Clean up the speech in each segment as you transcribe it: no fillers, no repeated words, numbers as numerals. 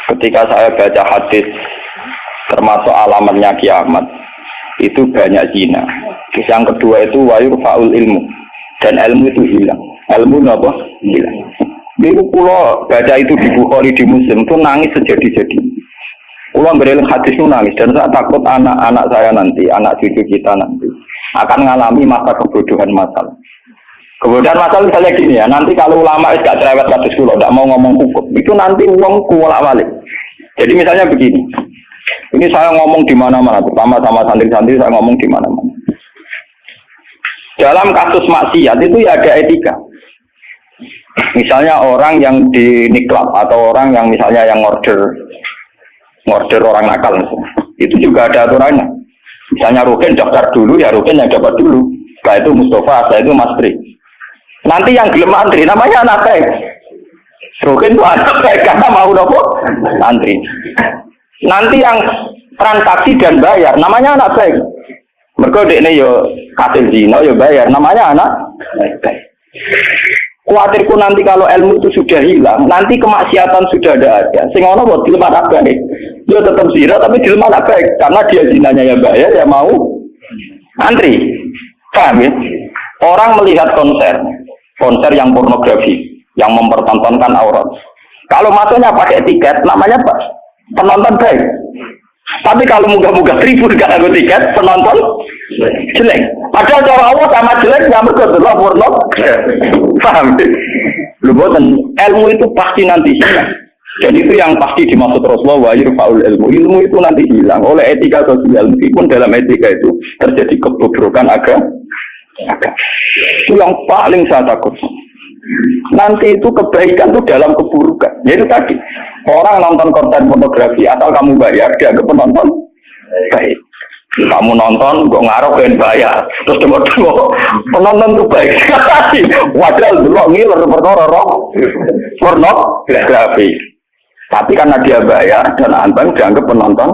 Ketika saya baca hadis termasuk alamatnya kiamat itu banyak zina. Yang kedua itu wayurfa'ul ilmu, dan ilmu itu hilang. Ilmu apa? Hilang. Itu pulau baca itu di Bukhari, di Muslim itu nangis sejadi-jadi. Pulau bereling hadis itu nangis, dan saya takut anak-anak saya nanti, anak cucu kita nanti akan mengalami masa kebodohan masal. Kebodohan masal misalnya gini ya, nanti kalau ulama itu gak cerewet kasus pulau, tidak mau ngomong hukum, itu nanti uang kuolak balik. Jadi misalnya begini, ini saya ngomong di mana-mana, terutama sama santri-santri saya ngomong di mana-mana. Dalam kasus maksiat itu ya ada etika. Misalnya orang yang di niklab atau orang yang misalnya yang order orang nakal, itu juga ada aturannya. Misalnya Rukin daftar dulu, ya Rukin yang dapat dulu. Setelah itu Mustafa, setelah itu Mas Tri. Nanti yang gelem antri namanya anak baik. Rukin itu anak baik karena mau nopo antri. Nanti yang transaksi dan bayar namanya anak baik. Mereka dekne yo kasil zina yo bayar namanya anak baik. Kuatirku nanti kalau ilmu itu sudah hilang, nanti kemaksiatan sudah ada. Sing ono buat dilema anak baik. Dia tetap zina tapi dilema anak baik karena dia zinanya ya bayar ya mau antri. Paham ya? Orang melihat konser yang pornografi, yang mempertontonkan aurat. Kalau masuknya pakai tiket, namanya apa? Penonton baik. Tapi kalau muka-muka tribun gak ada tiket, penonton jelek. Padahal cara Allah sama jelek nggak mergodelok porno. Paham? Lu boten ilmu itu pasti nanti hilang. Dan itu yang pasti dimaksud Rasulullah wa yurfa'ul ilmu. Ilmu itu nanti hilang oleh etika sosial. Meskipun dalam etika itu terjadi kebobrokan agama. Itu yang paling saya takut. Nanti itu kebaikan itu dalam keburukan. Yaitu tadi orang nonton konten pornografi asal kamu bayar dia ke penonton baik. Kamu nonton kok ngaruh kan bayar terus tengok penonton itu baik. Wadah dulu ngiler perkara pornografi. Tapi karena dia bayar dan anteng dianggap penonton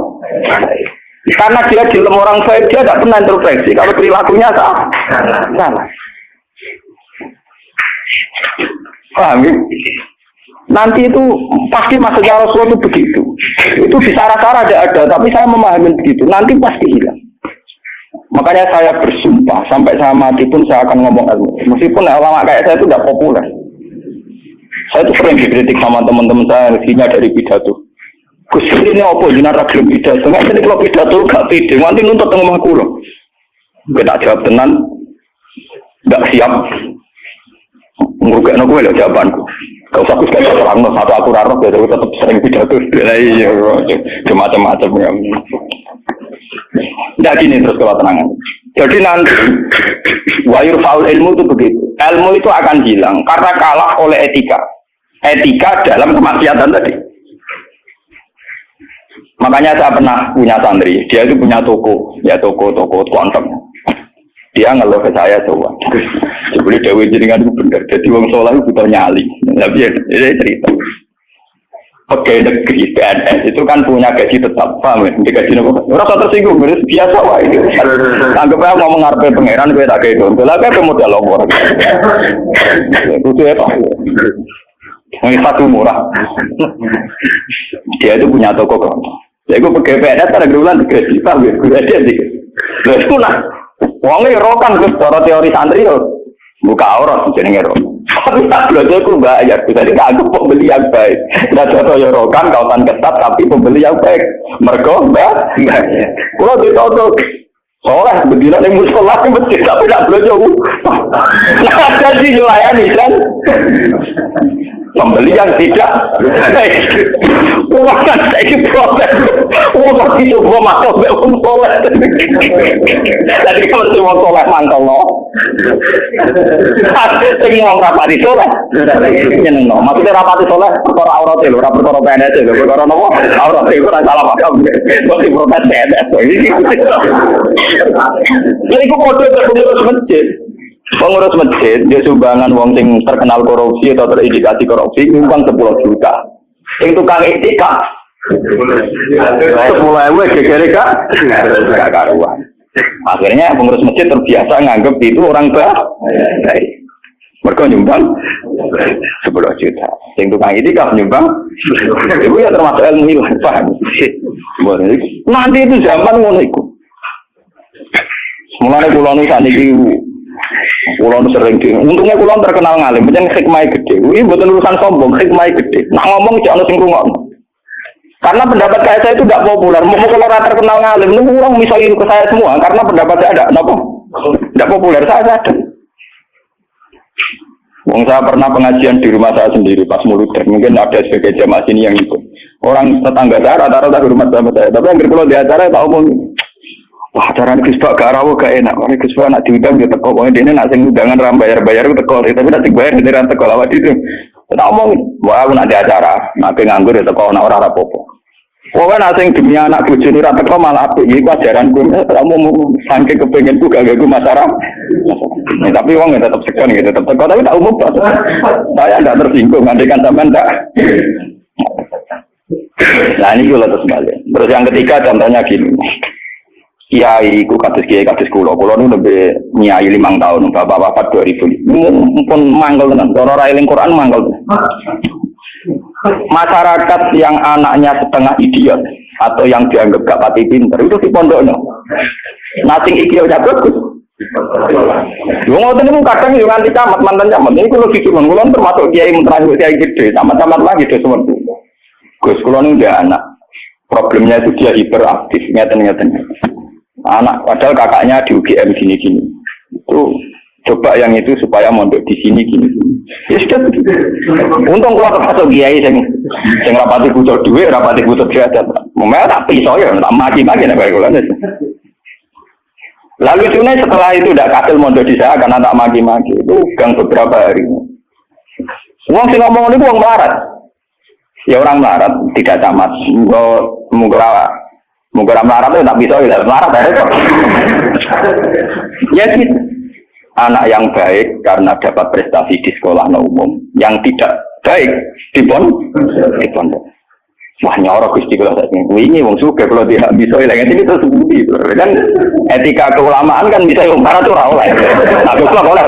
baik. Karena dia dilem orang baik dia tidak pernah introspeksi kalau perilakunya salah. Paham ya? Nanti itu pasti maksudnya Rasulullah itu begitu. Itu di cara-cara ada, tapi saya memahami begitu. Nanti pasti hilang. Makanya saya bersumpah sampai saya mati pun saya akan ngomong ilmu. Meskipun ulama kayak saya itu tidak populer. Saya itu sering dikritik sama teman-teman saya isinya dari pidato. Gus ini apa jinak ragil pidato? Nggak jadi kalau pidato gak pede. Nanti nuntut ngomong aku loh. Kita jawab tenan, nggak siap. Ngurukkan aku lho jawabanku. Gak usah aku sekali terang satu aku rarok ya, tapi tetap sering pidato. Iya, macam-macam ya. Tidak gini terus kewatenangan. Jadi nanti wayur faul ilmu itu begitu. Ilmu itu akan hilang karena kalah oleh etika. Etika dalam kemaksiatan tadi. Makanya saya pernah punya santri, dia itu punya toko, ya toko konten. Dia ngeluh ke saya coba. Sebelum Dewi jenengan itu benar. Jadi wong soleh itu butuh nyali. Tapi ya, ini cerita. Pegawai negeri PNS itu kan punya gaji tetap, paham ya? Gaji apa? Rasa tersinggung, biasa wah itu. Anggap aja ngomong ngarepe pangeran kowe tak kayak itu. Lah kayak modal longor. Itu apa? Ini satu murah. Dia itu punya toko kan. Ya gue pegawai PNS ada gerulan gaji, paham ya? Gue ada sih. Lah itu lah. Wongnya rokan ke secara teori santri yo. Buka aurat jenenge ro. Tapi tak belajar ku bayar. Jadi aku pembeli yang baik. Tidak contoh ya rokan kautan ketat tapi pembeli yang baik. Mergo mbak. Kalau ditoto soleh berdiri di musola di masjid tapi tidak belajar. Nah ada sih melayani kan. Pembeli yang tidak baik. Wah kan saya protes. Wah itu gua masuk be soleh. Jadi kalau semua soleh mantau loh. Semua rapati soleh. Nyeneng no. Maksudnya rapati soleh perkara aurat lho, ora perkara PNS lho, perkara nopo? Aurat iku ora salah paham. Kok protes PNS. Jadi kok kode pengurus masjid. Pengurus masjid dia sumbangan wong sing terkenal korupsi atau terindikasi korupsi nyumbang 10 juta. Sing tukang etika 10.000 gegere Kak. Enggak karuan. Akhirnya pengurus masjid terbiasa nganggep itu orang baik. Mereka nyumbang 10 juta. Yang tukang itikaf nyumbang, itu ya termasuk ilmu hilang, paham? Nanti itu zaman ngono iku. Mulane kula nu sakniki kula nu sering untungnya kula terkenal ngalim, pancen hikmahe gede. Kuwi mboten urusan sombong, hikmahe gede. Nak ngomong cek ana sing rungokno. Karena pendapat saya itu tidak populer. Mau kalau orang terkenal ngalim, itu orang misalnya ke saya semua. Karena pendapat saya ada, kenapa? Tidak populer, saya ada. Wong saya pernah pengajian di rumah saya sendiri pas Muluter. Mungkin ada sebagai jamaah sini yang ikut. Orang tetangga saya rata-rata di rumah sama saya. Tapi yang kalau di acara tak omong. Wah, acara ini Gus Pak gak rawo gak enak. Kalau Gus Pak nak diundang dia teko. Pokoknya dia nak sing undangan ram bayar-bayar teko. Tapi nak bayar dia ram teko lawat itu. Tak omong. Wah, aku nak di acara. Nak nganggur dia teko nak ora apa-apa. Pokoknya nasi demi anak bujuk ini rata kau malah apik, ini ajaranku. Kamu sangke kepengenku gak gagu masyarakat. Tapi uangnya tetap segan, tetap teko. Tapi tak umum, saya tidak tersinggung. Andikan sampean tak. Nah ini juga terus balik. Terus yang ketiga contohnya gini. Kiai ku kados kiai kados kula nu lebih nyai 5 tahun, bapak-bapak 2000. Mumpun mangkel tenan. Cara ra eling Quran mangkel. Masyarakat yang anaknya setengah idiot atau yang dianggap gak pati pinter itu di pondoknya. Nasing idiotnya bagus. Yo ngoten niku kadang yo nganti camat mantan camat. Ini kula disuwun kula termasuk kiai menterakhir kiai gede, camat-camat lagi do sewentu. Gus kula nu ndek anak. Problemnya itu dia hiperaktif, ngeten-ngeten. Anak padahal kakaknya di UGM gini-gini. Itu coba yang itu supaya mondok di sini gini. Ya sudah. Untung kalau termasuk kiai sing rapati butuh duit, rapati butuh jatah. Memang tak pisau ya, tak maki-maki nek kula. Lalu setelah itu tidak kasil mondok di saya karena tak maki-maki. Itu gang beberapa hari. Wong sing ngomong niku wong melarat. Ya orang melarat tidak camat. Mungkara melarat itu tak pisau ya, melarat ya. Ya gitu. Anak yang baik karena dapat prestasi di sekolah umum, yang tidak baik di pondok. Wah nyorok Gusti kula sak ini wong sugih kalau tidak bisa ilang itu budi. Kan etika keulamaan kan bisa wong marah tuh ora oleh. Aku kok oleh.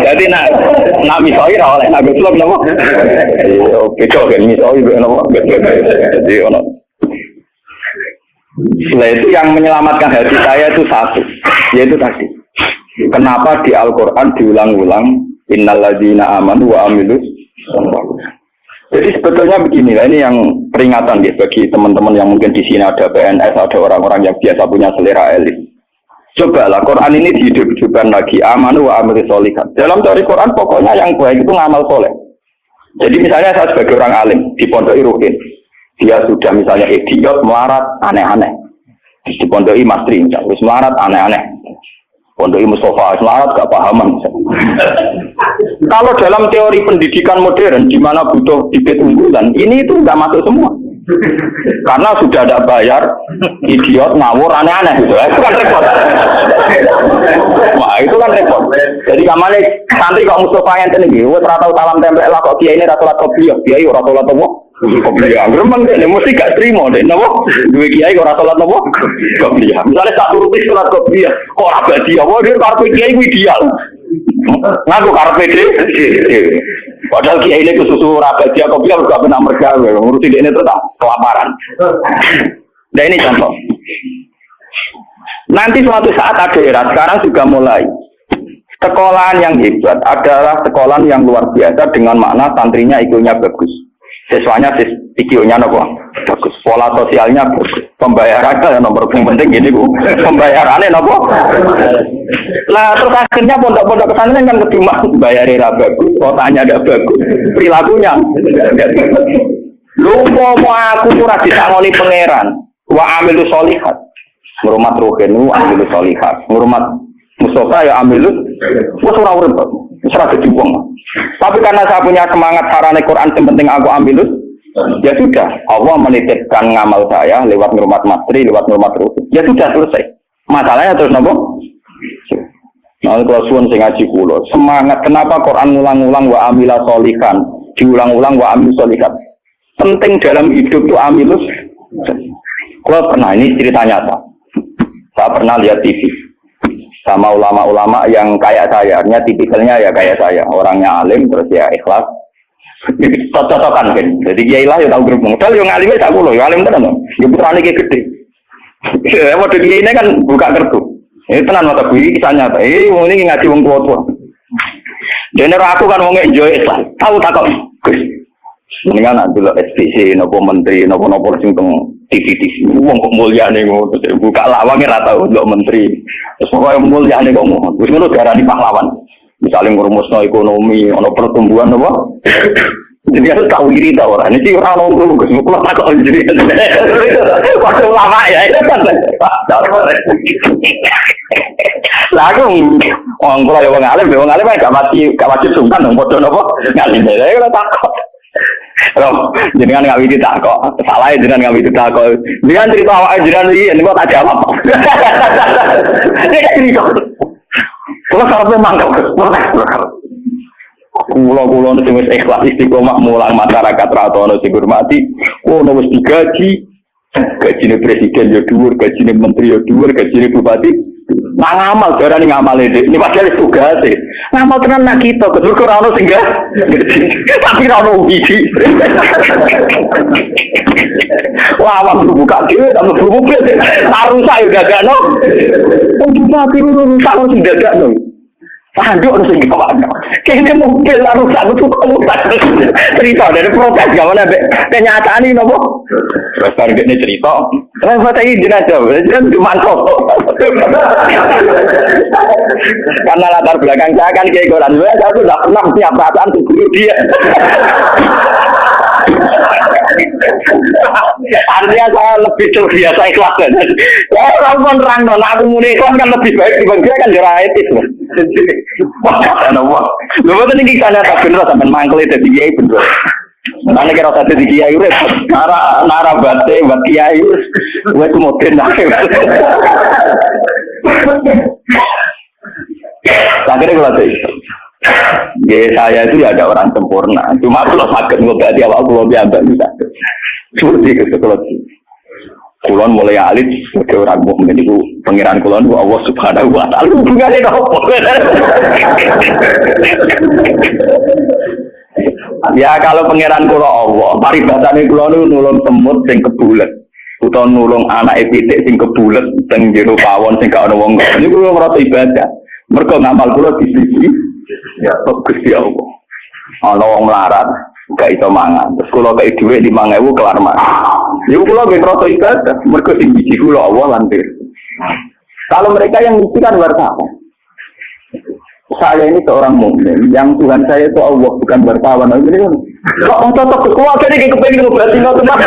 Jadi nak misoi ora oleh, aku kok napa? Oke kok kan misoi napa? Jadi ono. Nah itu yang menyelamatkan hati saya itu satu, yaitu tadi. Kenapa di Al-Quran diulang-ulang innalladzina amanu wa amilus. Jadi sebetulnya begini, ini yang peringatan ya bagi teman-teman yang mungkin di sini ada PNS, ada orang-orang yang biasa punya selera elit. Cobalah Quran ini dihidup-hidupkan lagi amanu wa amilus sholihat. Dalam teori Quran pokoknya yang baik itu ngamal soleh. Jadi misalnya saya sebagai orang alim di Pondok Ruhin. Dia sudah misalnya idiot, melarat, aneh-aneh. Di Pondok Mastri, terus melarat, aneh-aneh. Pondok Mustafa, melarat, gak pahaman. Kalau dalam teori pendidikan modern, di mana butuh bibit unggulan, ini itu nggak masuk semua. Karena sudah ada bayar, idiot, ngawur, aneh-aneh. Gitu. Itu kan repot. Wah, itu kan repot. Jadi kamane santri kok Mustafa yang ini, rata salam tempel lah kok kiai ini rata-rata kopiah, kiai rata-rata apa? Kopiah, memang deh, mesti gak terima deh, nopo. Dua kiai kok rata-rata nopo? Kopiah. Misalnya satu rupiah sholat kopiah, kok abadi apa? Dia karpet kiai ideal. Ngaku karpet deh. Padahal kiai ini kesusu rapat dia kopiah juga pernah mergawe, ngurusin ini terus kelaparan. Nah ini contoh. Nanti suatu saat ada era, sekarang juga mulai. Sekolahan yang hebat adalah sekolahan yang luar biasa dengan makna santrinya IQ-nya bagus. Siswanya IQ-nya bagus. Pola sosialnya bagus. Pembayarannya nomor penting gini Bu. Pembayarannya nopo. Nah terus akhirnya pondok-pondok pesantren kan kedua bayarnya bagus, kotanya ada bagus, perilakunya. Lu mau aku kurang disangoni pangeran. Wa amilus sholihat. Ngurmat ruhin wa amilus sholihat. Ngurmat Mustafa ya amilus. Wes ora urip. Wis ora dadi wong. Tapi karena saya punya semangat sarane Quran yang penting aku ambilus, ya sudah. Allah menitipkan ngamal saya lewat ngurmat mastri, lewat ngurmat ruhin. Ya sudah selesai. Masalahnya terus nopo? Nah, kalau suwun sing ngaji kula, semangat kenapa Quran ngulang-ulang wa amila sholihan, diulang-ulang wa amil sholihat. Penting dalam hidup itu amilus. Kalau pernah ini cerita nyata. Saya pernah lihat TV. sama ulama-ulama yang kayak saya, artinya tipikalnya ya kayak saya, orangnya alim terus ya ikhlas. Cocok-cocokan kan. Jadi kiai lah ya tahu grup modal yang alimnya tak kulo, yang alim tenan. Ya putrane ki gede. Ya model ini kan buka kartu. Ini tenan mata gue kisahnya. Ini ngaji wong tua-tua. Dene aku kan wong enjoy Islam. Tahu tak kok. Gus. Mendingan nak dulu SPC nopo menteri nopo sing teng TV wong kok mulyane ngono buka lawang ora tau ndelok menteri. Terus pokoke mulyane kok ngono. Wis ngono diarani pahlawan. Misalnya ngurumusno ekonomi, ono pertumbuhan apa? Jadi harus tahu diri tahu orang. Ini orang nongkrong Gus, mau tak kok jadi. Waktu lama ya itu kan. Lagu orang kalau yang alim gak wajib sungkan dong bodoh nopo ngalim. Saya kalau takut. Loh, jenengan nggak bisa takut. Salah ya jenengan nggak bisa takut. Dia cerita awak jenengan ini kok tak jawab. Dia cerita. Kalau karena mangkal, kulo sing wis ikhlas istiqomah mulang masyarakat ratono sing hormati, wis digaji, gajine presiden ya dhuwur, gajine menteri ya dhuwur, gajine bupati. Nang ngamal darane ngamale dik. Ini padahal tugas e. Ngamal tenan nak kita, kedur ora ono sing tapi ora ono wiji. Wah, wong buka dhewe tak mlebu mobil. Tarusak yo dadakno. Wong bupati rusak sing dadakno. Tanduk harus tinggi kawan. Kayaknya mobil rusak itu cerita dari protes gak mana kenyataan ini nopo. Terus target ini cerita. Kenapa tadi jenazah? Jangan cuma kok. Karena latar belakang saya kan kayak koran. Saya sudah pernah punya perasaan tubuh dia. Artinya saya lebih terbiasa ikhlas kan. Ya orang terang non aku muni ikhlas kan lebih baik dibanding dia kan jeraetis loh. Wah, kenapa? Lu betul nih kisahnya tak bener sampai mangkel itu di kiai bener. Mana kira satu di kiai udah nara bate buat kiai, gue tuh mau kena. Akhirnya kalau itu, ya saya itu ya ada orang sempurna. Cuma kalau sakit gue berarti awak gue biasa bisa. Seperti itu kalau kulon mulai alit sebagai orang mukmin itu pangeran kulon Allah Subhanahu wa taala hubungannya apa? Ya kalau pangeran kula Allah, paribatane kula niku nulung semut sing kebulet utawa nulung anak pitik sing kebulet teng jero pawon sing gak ana wong. Niku kula ngrasa ibadah. Mergo ngamal kula di sisi ya Gusti Allah. Ana wong melarat gak iso mangan. Terus kula kei dhuwit 5.000 kelar mangan. Iku kula nggih ngrasa ibadah, mergo sing biji kula Allah lan kalau mereka yang mesti kan wartawan. Saya ini seorang mukmin, yang Tuhan saya itu Allah bukan wartawan. Ini kan kok cocok keluarga ini kepengin berarti no tempat.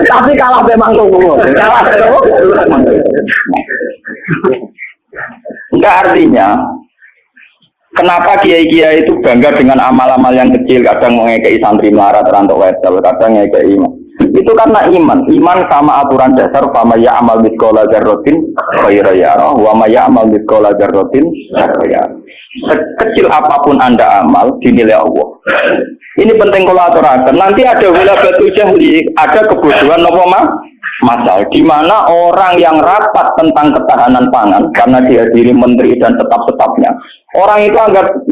Tapi kalah memang tunggu. Kalah. Enggak artinya kenapa kiai-kiai itu bangga dengan amal-amal yang kecil, kadang mengekei santri melarat, rantok wedal, kadang mengekei iman. Itu karena iman sama aturan dasar, fama ya'mal mithqala dzarratin khairan yarah, wa ma ya'mal mithqala dzarratin syarran yarah. Sekecil apapun Anda amal dinilai Allah. Ini penting kalau aturakan. Nanti ada wilayatul jahli, ada kebodohan apa masal, di mana orang yang rapat tentang ketahanan pangan karena dihadiri menteri dan tetap-tetapnya. Orang itu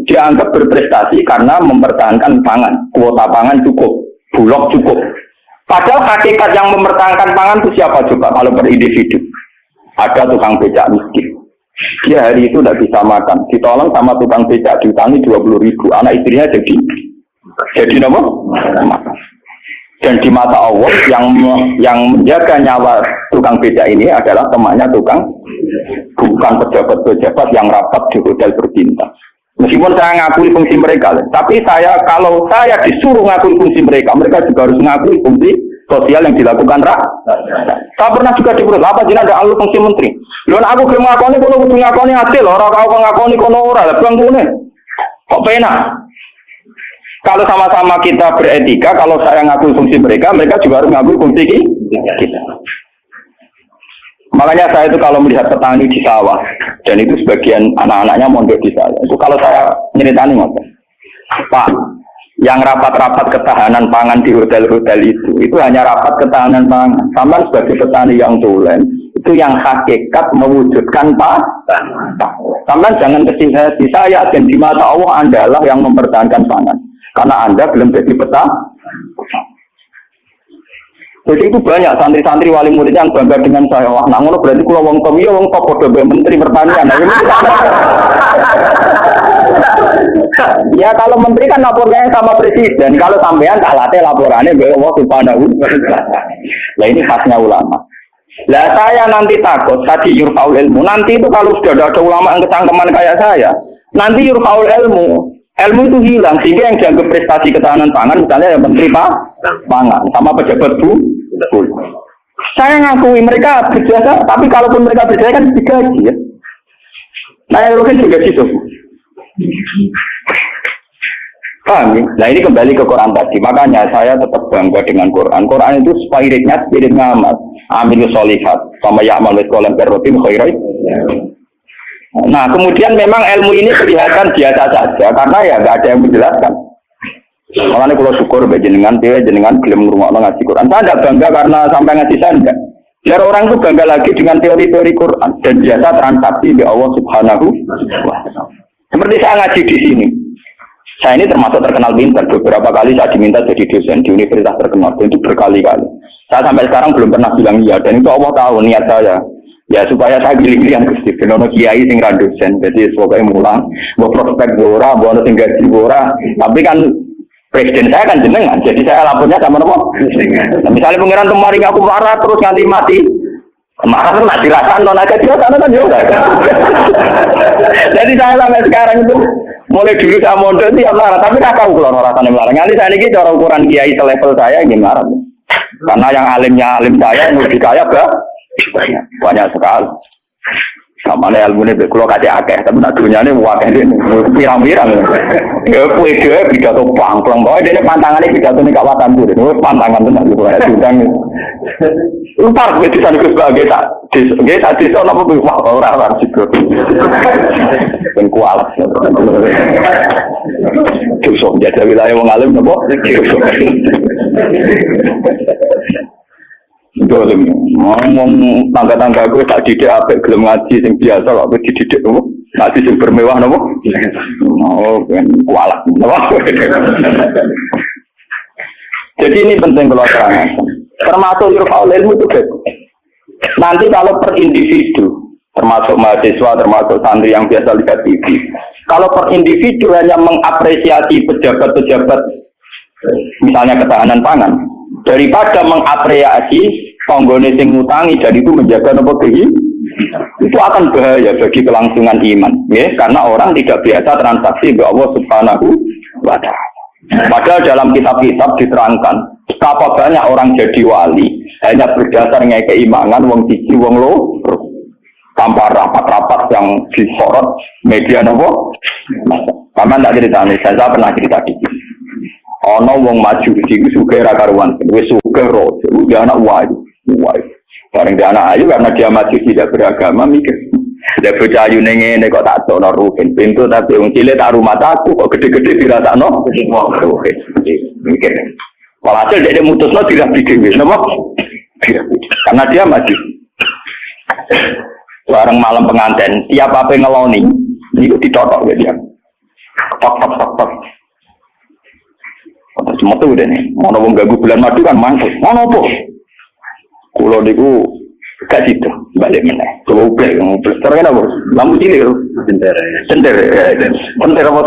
dianggap berprestasi karena mempertahankan pangan, kuota pangan cukup, bulog cukup. Padahal hakikat yang mempertahankan pangan itu siapa coba kalau per individu? Ada tukang becak miskin. Dia hari itu tidak bisa makan, ditolong sama tukang becak diutangi 20.000. Anak istrinya jadi apa? Makan. Dan di mata Allah yang menjaga nyawa tukang becak ini adalah temannya tukang, bukan pejabat-pejabat yang rapat di hotel berbintang. Meskipun saya ngakui fungsi mereka, tapi kalau saya disuruh ngakui fungsi mereka juga harus ngakui fungsi sosial yang dilakukan rakyat. Saya pernah juga diperut, apa jenis ada alur fungsi menteri? Lalu aku ke ngakoni, kalau aku ngakoni hasil, orang kau ngakoni kono ora, bang kune. Kok pena? Kalau sama-sama kita beretika, kalau saya ngakui fungsi mereka juga harus ngakui fungsi kita. Makanya saya itu kalau melihat petani di sawah, dan itu sebagian anak-anaknya mondok di saya, itu kalau saya nyeritani Pak, yang rapat-rapat ketahanan pangan di hotel-hotel itu hanya rapat ketahanan pangan. Sama sebagai petani yang tulen, Itu yang hakikat mewujudkan Sampai jangan kecil hati. Saya dan di mata Allah Anda lah yang mempertahankan pangan. Karena Anda belum jadi peta. Jadi itu banyak santri-santri wali murid yang bangga dengan saya. Wah, nah ngono berarti kalau wong tom ya wong top podo menteri pertanian. Nah, ya kalau menteri kan lapornya sama presiden. Kalau sampean tak latih laporannya be Allah Subhanahu wa taala. Lah ini khasnya ulama. Lah saya nanti takut tadi yurfaul ilmu. Nanti itu kalau sudah ada ulama yang kecangkeman kayak saya, nanti yurfaul ilmu. Ilmu itu hilang sehingga yang dianggap prestasi ketahanan pangan misalnya yang menteri pangan sama pejabat bu. Saya ngakui mereka berjasa, tapi kalaupun mereka berjasa kan digaji ya. Nah yang kan juga gitu. Paham ya? Nah ini kembali ke Quran tadi. Makanya saya tetap bangga dengan Quran. Quran itu spiritnya amat. Amilus solihat sama ya'mal mithqalan dzarratin khairan. Nah kemudian memang ilmu ini kelihatan biasa saja karena ya nggak ada yang menjelaskan. Makanya kalau syukur jenengan gelem ngrungokno ngaji Quran. Saya tidak bangga karena sampai ngaji saya enggak. Biar orang itu bangga lagi dengan teori-teori Quran dan biasa transaksi di Allah Subhanahu wa taala. Seperti saya ngaji di sini. Saya ini termasuk terkenal pintar. Beberapa kali saya diminta jadi dosen di universitas terkenal dan itu berkali-kali. Saya sampai sekarang belum pernah bilang iya dan itu Allah tahu niat saya. Ya supaya saya gili-gilian Gusti benono kiai sing ra dosen. Jadi pokoknya mulang, mau prospek ora, mau sing gaji ora. Tapi kan presiden saya kan jenengan, jadi saya lapornya sama nopo. Nah, misalnya pengiran kemarin aku marah terus nganti mati. Marah kan nak dirasakan non agak dia sana kan juga. Jadi saya sampai sekarang itu mulai dulu saya mondok itu ya marah, tapi tak tahu kalau rasanya marah. Nanti saya ini cara ukuran kiai selevel saya gimana? Karena yang alimnya alim saya, yang lebih kaya banyak sekali. Sama nih ilmu ini kalau kasih akeh, tapi nak dunia ini wakeh ini pirang-pirang. Ya kue dia pidato pang-pang, bahwa dia pantangannya pidato ini kawasan tuh, ini pantangan tuh nak juga sedang. Lupa gue di sana sebagai tak di sana apa wah orang situ. Pengkualat. Terus jadi wilayah mengalim nopo. Dolim, ngomong tangga-tangga gue tak didik apa gelem ngaji sing biasa lah, gue dididik nopo, ngaji sing bermewah nopo, oh kan kualat, nopo. Jadi ini penting kalau terangkan, termasuk yurfaul ilmu itu beb. Nanti kalau per individu, termasuk mahasiswa, termasuk santri yang biasa lihat TV, kalau per individu hanya mengapresiasi pejabat-pejabat, misalnya ketahanan pangan. Daripada mengapresiasi penggone sing ngutangi dan itu menjaga nopo itu akan bahaya bagi kelangsungan iman, ya, karena orang tidak biasa transaksi dengan Allah Subhanahu wa taala. Padahal dalam kitab-kitab diterangkan betapa banyak orang jadi wali hanya berdasarnya keimanan wong siji wong loro tanpa rapat-rapat yang disorot media nopo. Sama tak cerita nih, saya pernah cerita di sini. Ono wong maju di sugih ra karuan, wis sugih ro, dia anak wayu. Bareng dia anak ayu karena dia maju tidak beragama mikir. Dia bocah ayu ngene kok tak tono rugen pintu tapi wong cilik tak rumah aku kok gede-gede dirasakno. Mikir. Walhasil dia mutusno dirabi dhewe, napa? Karena dia maju. Bareng malam pengantin, tiap apa ngeloni, niku ditotok dia. Tok. Cuma tuh udah nih, mau nongol gagu bulan madu kan mantul, mau nopo? Kulo niku gak situ, balik mana? Coba ublek. Sekarang apa? Lampu cilik loh. Cender apa?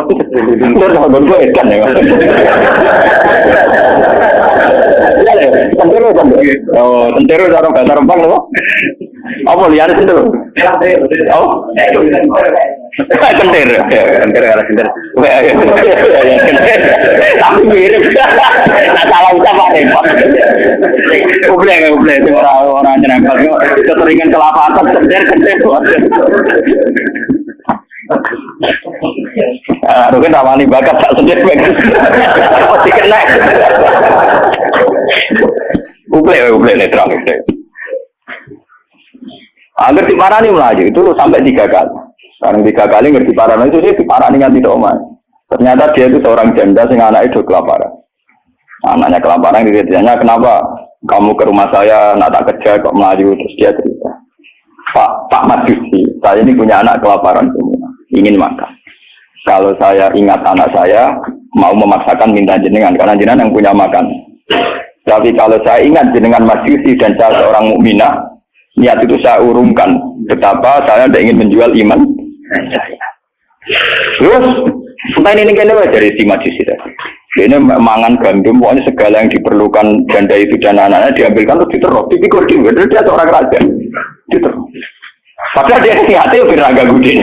Cender sama gue edan ya. Cender. Oh, cender cara bahasa Rempang loh. Apa lihat itu? Oh, cender ala cender. Tapi mirip. Salah ucapan repot. Ublek orang nyerempet. Keteringan kelapatan cender. Mungkin rawani bakat tak sendiri. Pasti kena. Ublek netral. Agar diparani melaju itu sampai 3 kali. Sekarang 3 kali ngerti parani itu dia diparani nganti doman. Ternyata dia itu seorang janda sing anak itu kelaparan. Anaknya kelaparan ditanya kenapa kamu ke rumah saya nak tak kerja kok melaju terus dia cerita. Pak Majusi, saya ini punya anak kelaparan semua, ingin makan. Kalau saya ingat anak saya, mau memaksakan minta jenengan, karena jenengan yang punya makan. Tapi kalau saya ingat jenengan Majusi dan saya seorang mukminah, niat itu saya urungkan. Betapa saya tidak ingin menjual iman saya. Terus, entah ini kayaknya dari si Majusi tadi. Ini mangan gandum, pokoknya segala yang diperlukan janda itu dan anak-anaknya diambilkan terus diterus. Dipikir dia seorang raja. Diterus. Padahal dia niatnya lebih raga gudin.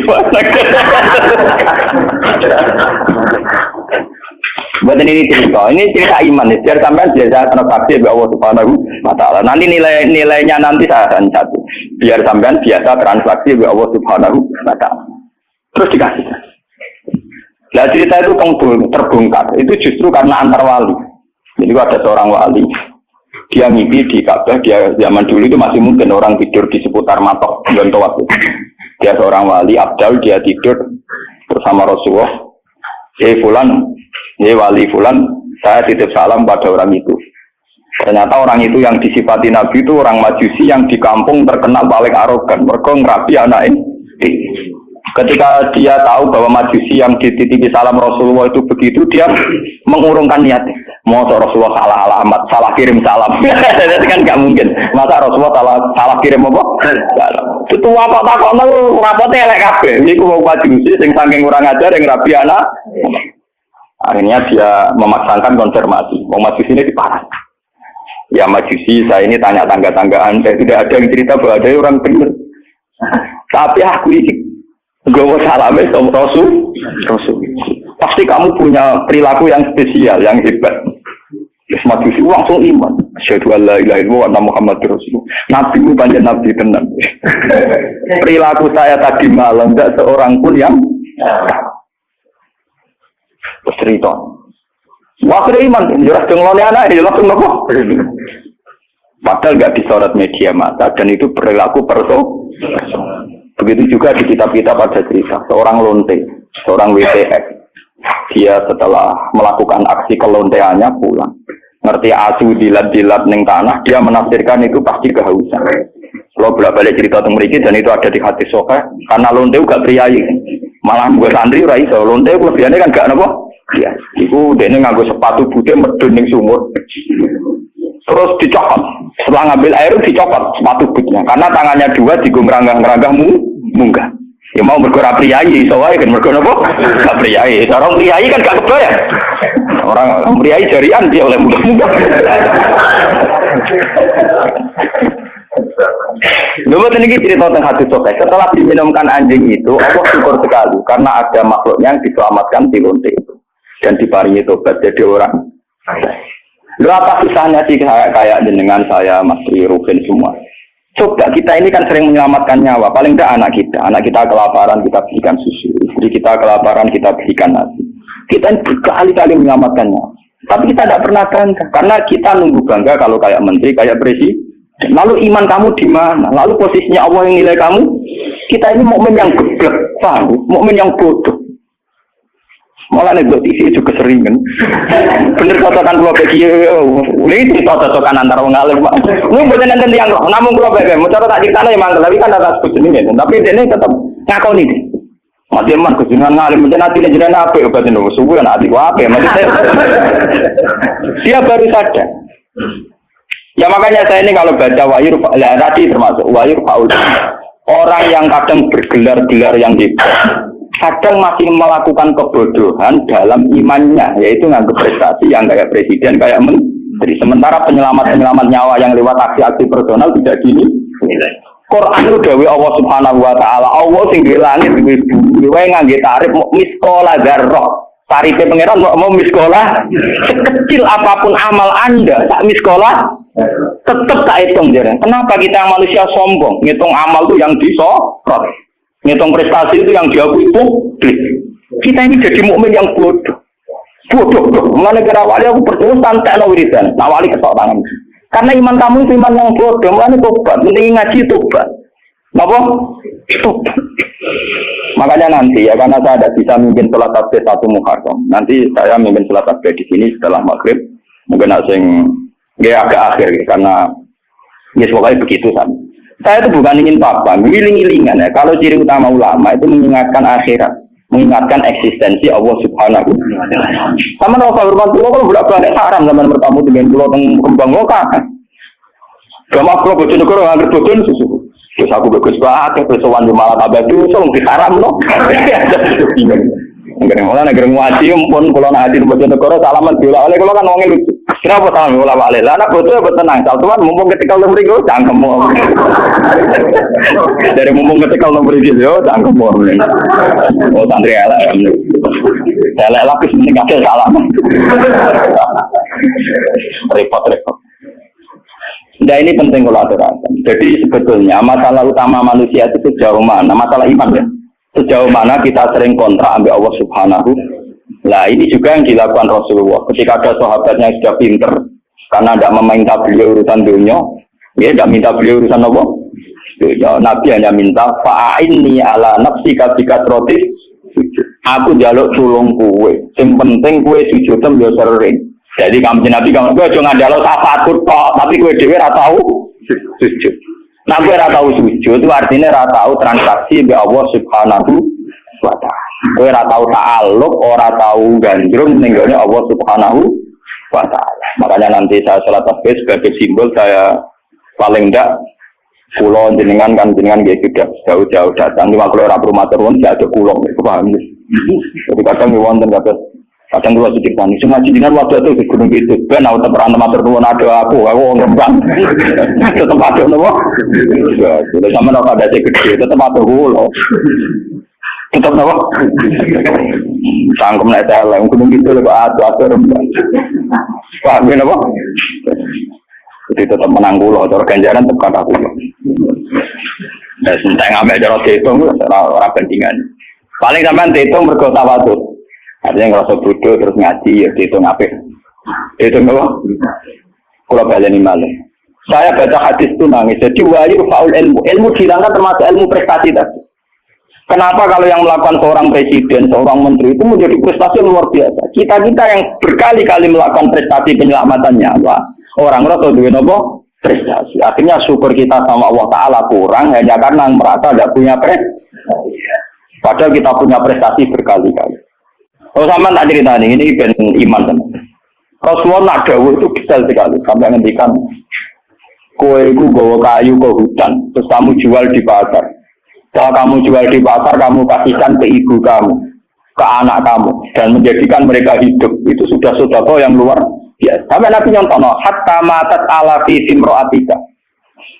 Buat ini cerita iman. Biar sampai biasa transaksi bahwa Allah Subhanahu wa Ta'ala. Nanti nilainya nanti saya akan satu. Biar sampai biasa transaksi bahwa Allah Subhanahu wa Ta'ala. Terus dikasih. Nah cerita itu terbongkar. Itu justru karena antar wali. Jadi ada seorang wali. Dia mimpi di Ka'bah, dia zaman dulu itu masih mungkin orang tidur di seputar matok Yontowat. Dia seorang wali, Abdal, dia tidur bersama Rasulullah. Fulan, wali Fulan, saya titip salam pada orang itu. Ternyata orang itu yang disifati Nabi itu orang Majusi yang di kampung terkenal paling arogan. Mereka ngerapi anaknya. Ketika dia tahu bahwa Majusi yang dititipi salam Rasulullah itu begitu, dia mengurungkan niatnya. Mau Rasulullah salah alamat, salah kirim salam. Itu kan nggak mungkin. Masa Rasulullah salah kirim apa? Salam. Itu apa tak kok rapotnya elek kabeh. Ini ku mau Majusi sing saking kurang ajar yang rapi anak. Akhirnya dia memaksakan konfirmasi. Mau Majusi ini diparah. Ya Majusi, saya ini tanya tangga-tanggaan. Saya tidak ada yang cerita bahwa ada orang benar. Tapi aku ini gue salamnya sama Rasul. Pasti kamu punya perilaku yang spesial, yang hebat. Majusi langsung iman. Asyhadu an la ilaha illallah wa anna Muhammadar Rasulullah. Nabi itu banyak nabi tenan. Perilaku saya tadi malam enggak seorang pun yang cerita. Wah, iman, jelas denglone anak dia langsung nopo. Padahal enggak disorot media massa dan itu perilaku perso. Begitu juga di kitab-kitab ada cerita seorang lonte, seorang WTX. Dia setelah melakukan aksi kelonteannya pulang. Ngerti asu dilat-dilat ning tanah, dia menafsirkan itu pasti kehausan. Kalau bolak-balik cerita tentang mereka dan itu ada di hadis sahih, karena lonte gak priayi. Malah gue santri ora iso, lonte kelebihannya kan gak napa? Iya. Iku dene nganggo sepatu putih medun ning sumur. Terus dicopot. Setelah ngambil air dicopot sepatu bootnya karena tangannya dua digongrang-ngerangah munggah. Ya mau bergerak priayi, soalnya kan bergerak apa? Gak priayi. Orang priayi kan gak kebayang. Orang priayi jarian dia oleh munggah-munggah. Lalu ini cerita tentang hadis sahih. Setelah diminumkan anjing itu, Allah syukur sekali karena ada makhluknya yang diselamatkan di lonte itu dan diparingi tobat jadi orang. Lalu apa susahnya sih kayak jenengan saya, Mas Rufin semua? Coba kita ini kan sering menyelamatkan nyawa, paling tidak anak kita kelaparan kita berikan susu, istri kita kelaparan kita berikan nasi. Kita berkali-kali menyelamatkan nyawa, tapi kita tidak pernah bangga karena kita nunggu bangga kalau kayak menteri, kayak presiden. Lalu iman kamu di mana? Lalu posisinya Allah yang nilai kamu? Kita ini mukmin yang geblek, mukmin yang bodoh. Malah nih TV juga keseringan. Bener cocokan kalau bagi ini cocokan antara orang alim. Ini bukan nanti yang namun kalau bagi mau cara tak cerita ya mangkel tapi kan ada sebut ini. Tapi ini tetap ngakau nih. Mati man kejunan ngalim macam nanti jenis apa? Obat ini subuh kan hati apa? Dia baru sadar. Ya makanya saya ini kalau baca wahyu tadi termasuk wahyu faul. Orang yang kadang bergelar-gelar yang kadang masih melakukan kebodohan dalam imannya, yaitu nganggap prestasi yang kayak presiden, kayak menteri. Sementara penyelamat nyawa yang lewat aksi-aksi personal tidak gini. Quran itu dawuh Allah Subhanahu wa Ta'ala. Allah sing di langit di bumi, wae ngangge tarif miskola dzarrah. Tarife pangeran mau miskola sekecil apapun amal Anda, tak miskola tetap tak hitung jare. Kenapa kita manusia sombong? Ngitung amal itu yang disorot. Ngitung prestasi itu yang diakui publik. Kita ini jadi mukmin yang bodoh. Mana kira wali aku percaya santai no wiridan. Nah wali ketok tangan. Karena iman kamu itu iman yang bodoh. Mana tobat, mending ngaji tobat. Napa? Tobat. Makanya nanti ya karena saya tidak bisa mimpin sholat tasbih 1 Muharram. Nanti saya mimpin sholat tasbih di sini setelah maghrib. Mungkin asing agak akhir karena ya pokoknya begitu kan. Saya itu bukan ingin apa, ngiling-ngilingan ya. Kalau ciri utama ulama itu mengingatkan akhirat, mengingatkan eksistensi Allah Subhanahu wa taala. Sama kalau hormat pulau kalau bolak-balik haram zaman bertamu dengan pulau kembang lokal. Gama pulau Bojonegoro nggak bojon susu. Terus aku bagus banget, terus sowan di malah tambah dosa, mungkin haram loh. Enggak ngono nek ngaji pun kula nak hadir Bojonegoro salaman diolah oleh kula kan wong lucu. Kenapa salaman diolah oleh? Lah anak bojo ya tenang, saltuan mumpung ketika lu mriko cangkem. Dari mumpung ketika lu mriko yo cangkem. Oh santri elek. Elek lapis ning kakek salaman. Repot. Nah ini penting kalau aturakan. Jadi sebetulnya masalah utama manusia itu sejauh mana? Masalah iman ya. Sejauh mana kita sering kontrak ambil Allah Subhanahu. Nah ini juga yang dilakukan Rasulullah. Ketika ada sahabatnya yang sudah pinter, karena tidak meminta beliau urusan dunia, dia tidak minta beliau urusan apa? Nabi hanya minta fa'inni ala nafsika bikatroti. Aku jaluk tulung kue. Yang penting kue sujudem yo sering. Jadi kamu Nabi kamu gue jangan jaluk syafaat kok, tapi kue dewe ora tahu sujud. Nah gue ora tahu sujud itu artinya ora tahu transaksi be Allah Subhanahu wa taala. Gue ora tahu ta'alluq, ora tahu gandrung ning gone Allah Subhanahu wa taala. Makanya nanti saya salat tasbih sebagai simbol saya paling ndak kula jenengan nggih sudah jauh-jauh datang. Nek kula ora permatur wong ya ada kula, paham ya. Jadi kadang wonten kadang kula sedikit panik. Cuma jenengan waktu itu di gunung itu ben aku temeran matur nuwun ada aku ngembang. Tetep ada nopo? Ya, sudah sampean ora ada gede, tetep ada kula. Tetep nopo? Sangkem nek elek gunung itu kok adu rembang. Paham ya nopo? Jadi tetap menang kula, cara ganjaran tetap aku. Nah, sentai ngambil cara dihitung, orang bandingan. Paling sampai dihitung mergo tawadhu. Artinya ngerasa bodoh terus ngaji, ya dihitung apa? Dihitung apa? Kalau baleni malih. Saya baca hadis itu nangis. Jadi wahyu faul ilmu dihilangkan termasuk ilmu prestasi tadi. Kenapa kalau yang melakukan seorang presiden, seorang menteri itu menjadi prestasi luar biasa? Kita yang berkali-kali melakukan prestasi penyelamatan nyawa, orang rasa duwe napa? Prestasi. Akhirnya syukur kita sama Allah Ta'ala kurang hanya karena merasa tidak punya prestasi. Padahal kita punya prestasi berkali-kali. Kalau sama tak cerita ini ben iman teman. Rasulullah nak dawuh itu detail sekali sampai ngendikan kowe iku gawa kayu ke hutan terus kamu jual di pasar. Kalau kamu jual di pasar kamu kasihkan ke ibu kamu, ke anak kamu dan menjadikan mereka hidup. Itu sudah sedekah yang luar biasa. Sampai Nabi nyontono hatta matat ala fi simraatika.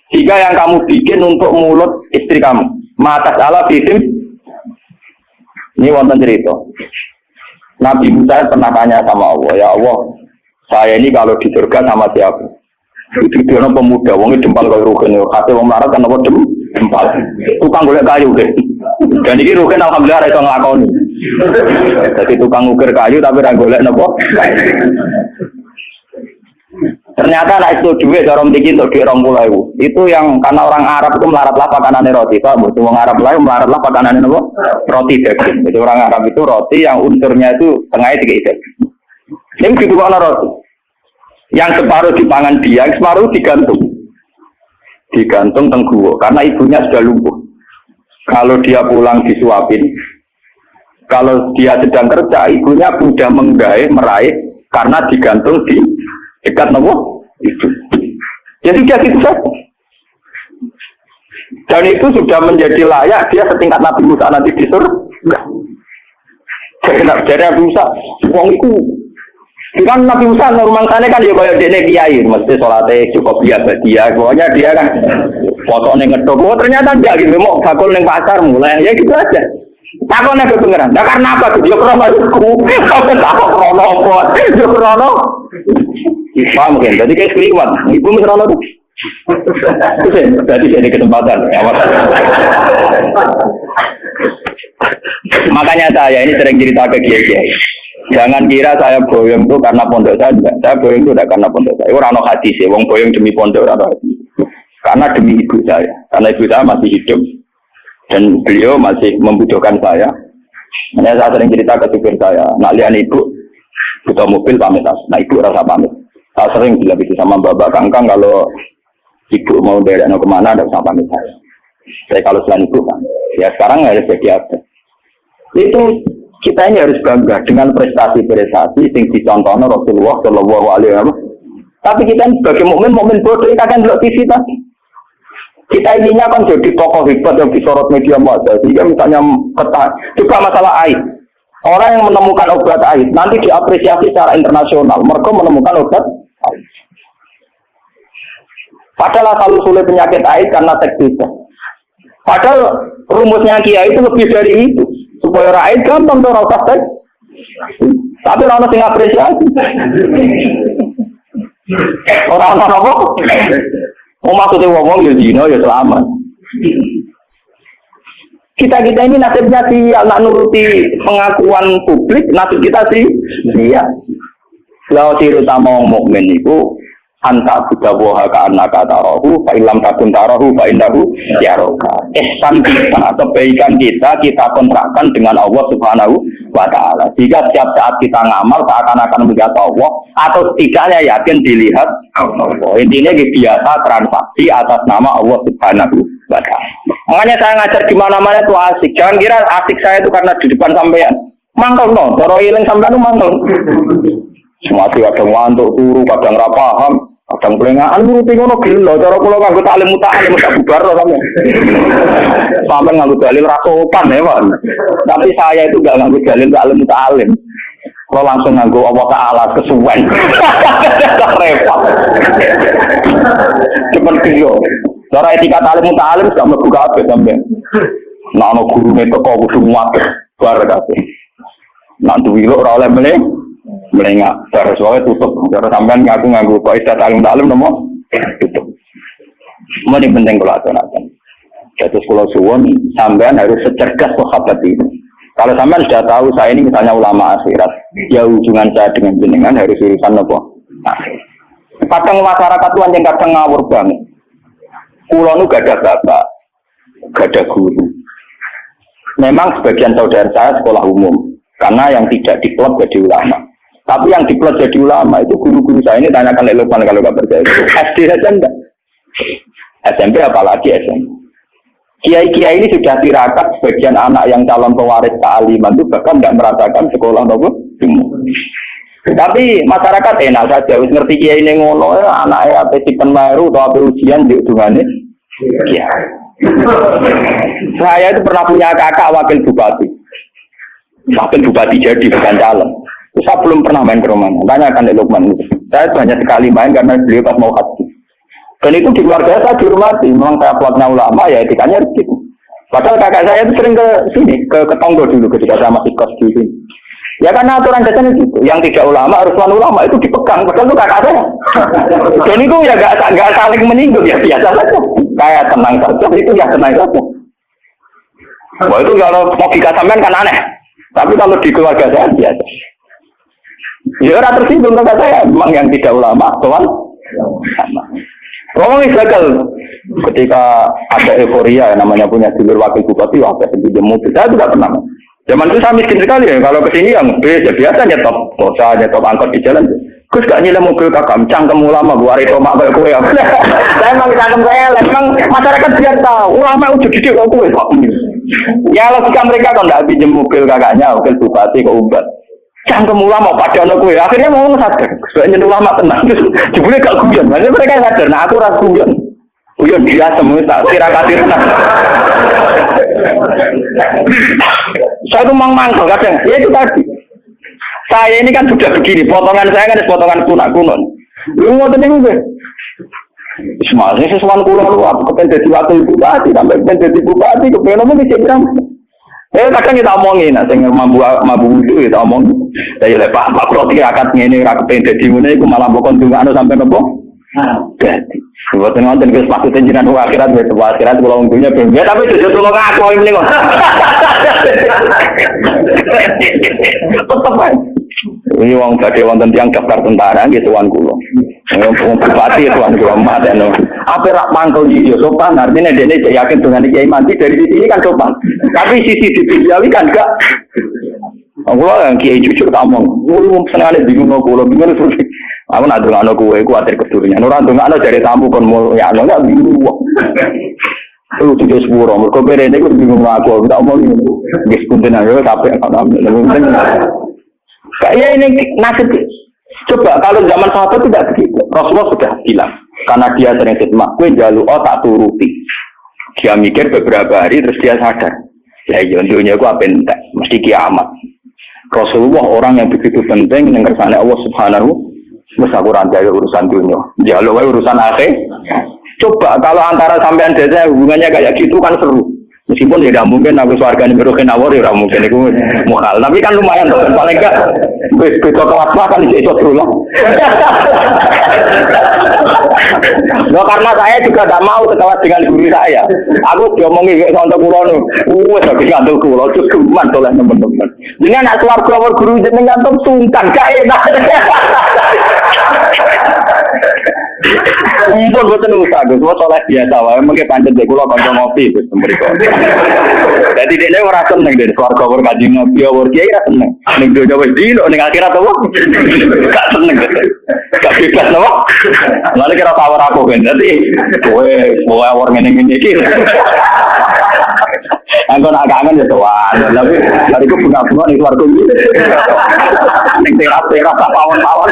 Jika yang kamu bikin untuk mulut istri kamu, matat ala fi sim. Ini wonten cerita. Nabi Musa pernah tanya sama Allah, ya Allah, saya ini kalau di surga sama siapa? Itu dia pemuda, wongnya dempal kalau rugen, kata wong melarat kan apa dempal, tukang golek kayu deh. Dan ini rugen alhamdulillah itu ngelakoni. Jadi tukang ukir kayu tapi orang golek nopo. Ternyata anak itu duit orang bikin untuk di 20.000. Itu yang karena orang Arab itu melaratlah pakanannya roti, Pak. Bukan orang Arab lain melaratlah pakanannya apa? Roti daging. Jadi orang Arab itu roti yang unsurnya itu tengahnya 3 daging. Ini gitu kok roti. Yang separuh dipangan dia, yang separuh digantung tengguwo karena ibunya sudah lumpuh. Kalau dia pulang disuapin, kalau dia sedang kerja, ibunya mudah meraih karena digantung di dekat nopo itu. Jadi dia gitu saja. Dan itu sudah menjadi layak dia setingkat Nabi Musa nanti di surga. Jadi Nabi Musa, wong itu kan Nabi Musa normal sana kan ya kayak dene kiai, mesti sholatnya cukup biasa dia. Pokoknya dia kan fotonya ngedok. Oh ternyata dia gitu mau bakul neng pasar mulai ya gitu aja. Takutnya ke pengeran. Nah karena apa? Dia krono aku. Sampai takut krono apa? Dia krono. Paham mungkin. Jadi kayak keliwat. Ibu misalnya tuh. Jadi ini kesempatan. Makanya saya ini sering cerita ke kiai. Jangan kira saya boyong itu karena pondok saya juga. Saya boyong itu tidak karena pondok saya. Orang no hati sih. Wong boyong demi pondok orang hati. Karena demi ibu saya. Karena ibu saya masih hidup. Dan beliau masih membutuhkan saya. Makanya saya sering cerita ke supir saya. Nak lihat ibu butuh mobil pamit. Nah ibu rasa pamit. Saya sering bilang itu sama Bapak Kangkang kalau ibu mau derek kemana ada usah pamit saya. Tapi kalau selain itu kan, ya sekarang harus jadi apa? Itu kita ini harus bangga dengan prestasi-prestasi yang dicontohkan Rasulullah Shallallahu Alaihi Wasallam. Tapi kita ini sebagai mukmin bodoh kita akan lihat TV tadi. Kita ininya kan jadi tokoh hebat yang disorot media massa. Sehingga misalnya juga masalah air. Orang yang menemukan obat air nanti diapresiasi secara internasional. Mereka menemukan obat air. Padahal asal usulnya penyakit air karena seksualitas. Padahal rumusnya Kiai itu lebih dari itu. Supaya rakyat gampang tuh rasa seks. Tapi orang yang apresiasi. Orang apa? Mau maksudnya ngomong ya zina ya selamat. Kita ini nasibnya sih anak nuruti pengakuan publik, nasib kita sih iya. Kalau siru sama orang mukmin itu anta budawoha ka annaka tarahu fa illam takun tarahu fa innahu yaraka. Ihsan kita, kebaikan kita kontrakkan dengan Allah Subhanahu wa taala. Jika setiap saat kita ngamal seakan-akan melihat Allah atau setidaknya yakin dilihat Allah. Intinya biasa transaksi atas nama Allah Subhanahu wa taala. Makanya saya ngajar di mana-mana itu asik. Jangan kira asik saya itu karena di depan sampean. Mangkel no, cara ilang sampean itu mangkel. Semua kadang ngantuk turu, kadang ra paham. Kadang pelengahan itu ngono gelo, cara kula nganggo taklim muta'alim tak bubar sampe. Sampe nganggo dalil ra sopan ya, Pak. Tapi saya itu enggak nganggo dalil taklim muta'alim. Kalau langsung nganggo Allah Ta'ala kesuwen. Repot. Cuman gelo. Cara etika taklim muta'alim gak mlebu kabeh sampe. Nek ana gurune teko kudu muat bar kabeh. Nek duwi ora oleh meneh melengak, cara soalnya tutup, cara sampean ngaku kok istilah talim nomor tutup. Semua ini penting kalau aturan. Jadi kalau suwon sampean harus secerdas sahabat ini. Kalau sampean sudah tahu saya ini misalnya ulama akhirat, ya hubungan saya dengan jenengan harus urusan apa? Kadang masyarakat tuan yang kadang ngawur banget. Kulo nu gak ada bapak, gak ada guru. Memang sebagian saudara saya sekolah umum, karena yang tidak diplot jadi ulama. Tapi yang diplot jadi ulama itu guru-guru saya ini tanyakan Lukman kalau nggak percaya. SD saja enggak. SMP apalagi SMP. Kiai-kiai ini sudah tirakat sebagian anak yang calon pewaris kealiman itu bahkan nggak merasakan sekolah nopo. Tapi masyarakat enak saja, wis ngerti kiai ini ngono, anaknya apa si penmaru atau apa ujian di hubungannya. Kiai. Saya itu pernah punya kakak wakil bupati. Wakil bupati jadi bukan calon. Saya belum pernah main ke rumahnya. Tanyakan di Lukman. Saya banyak sekali main karena beliau pas mau haji. Dan itu di keluarga saya dihormati. Memang saya kuatnya ulama, ya etikanya gitu. Padahal kakak saya itu sering ke sini, ke Tonggo dulu ketika saya masih kos di sini. Ya karena aturan dasarnya gitu. Yang tidak ulama, harus ulama itu dipegang. Padahal itu kakak saya. Dan itu ya nggak saling menyinggung, ya biasa saja. Kayak tenang saja, itu ya tenang saja. Wah itu kalau logika sampean kan aneh. Tapi kalau di keluarga saya biasa. Ya orang tersinggung kata saya, memang yang tidak ulama, tuan. Ngomongin gagal. Ketika ada euforia, namanya punya dulur wakil bupati, wakil pinjam mobil, saya tidak pernah. Zaman itu saya miskin sekali ya, kalau kesini yang B, ya biasa nyetop kosa, nyetop angkot di jalan. Gus gak nyilem mobil kakak, cangkem ulama, buat itu mak kayak kue. Saya memang cangkem saya, memang masyarakat biar tahu, ulama udah gede kok kue. Ya logika mereka kalau tidak pinjam mobil kakaknya, wakil bupati ke Ubat. Cangkem ulama pada anak kue, akhirnya mau sadar. Sebenarnya ulama tenang, jebule gak guyon. Maksudnya mereka sadar, nah aku rasa guyon. Guyon dia semua tak tirakat. Saya tuh mangkel kadang, ya itu tadi. Saya ini kan sudah begini, potongan saya kan potongan kuno. Lu ngoten niku nggih. Semuanya sesuatu kuno lu apa kepen dadi wakil bupati, sampai kepen dadi bupati, kepen omong dicek pirang. Kadang kita omongin, sing mabu itu kita omong. Saya lepas Pak Proti akad ngene ra kepen dadi ngene iku malah mbok ndongakno sampai nopo? Dadi. Buatan nonton ke maksudnya jenengan akhirat betul akhirat kalau untungnya ben. Ya tapi jojo tulung aku ini kok. Tetep ae. Ini wong badhe wonten tiyang daftar tentara nggih tuan kula. Wong bupati tuan kula maten. Apa rak mangkel iki yo sopan artinya dene yakin dengan kiai mati dari sisi ini kan sopan. Tapi sisi dipilih kan enggak. Aku lah yang kiai jujur tamong. Lu senengane bingung kula bingung terus. Aku nak ndongakno kowe kuwatir kedurungan. Ora ndongakno jare tamu kon mulya enggak bingung. Lu tujuh sepuluh, mereka berene itu bingung aku tak omong wis punten ayo capek kan. Kayak ini nasib. Coba kalau zaman sahabat tidak begitu. Rasulullah sudah bilang karena dia sering khidmah, kowe njaluk tak turuti. Dia mikir beberapa hari terus dia sadar. Ya dunia ku apa entek, mesti kiamat. Rasulullah orang yang begitu penting yang kersane Allah Subhanahu wa taala urusan dunia. Njaluk wae urusan akhir. Coba kalau antara sampean desa hubungannya kayak gitu kan seru. Meskipun tidak mungkin aku swargane beroken awor ya mungkin itu mukhal. Tapi kan lumayan tuh paling enggak beda kelas kan iso seru lah. Loh karena saya juga tidak mau sekelas dengan guru saya. Aku diomongi kayak contoh kula nu. Wes habis kantor kula terus kuman oleh teman-teman. Jadi anak keluarga guru jenengan tuh sungkan gak enak. Mumpun boten usah Gus, wong soleh biasa wae mengke pancen dek kula kanca ngopi Gus mriko. Dadi dekne ora seneng dek swarga ora kaji ngopi ora kiai ora seneng. Ning donya wis dino ning akhirat apa? Gak seneng. Gak bebas lho. Lalu kira tawar aku kan. Dadi kowe awor ngene-ngene iki. Angko nak kangen ya sowan. Tapi bariku bunga-bunga ning swarga iki. Ning teras-teras pawon-pawon.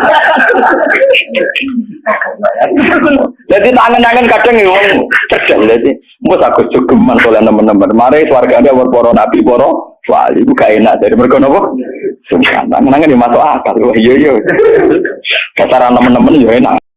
Jadi tangan-tangan kadang ngomong cerdas jadi mbok aku cukuman oleh teman-teman. Mari swargane war para nabi para wali iku gak enak dari mergo napa? Sungkan tangan-tangan yo masuk akal. Iya. Kasaran teman-teman yo enak.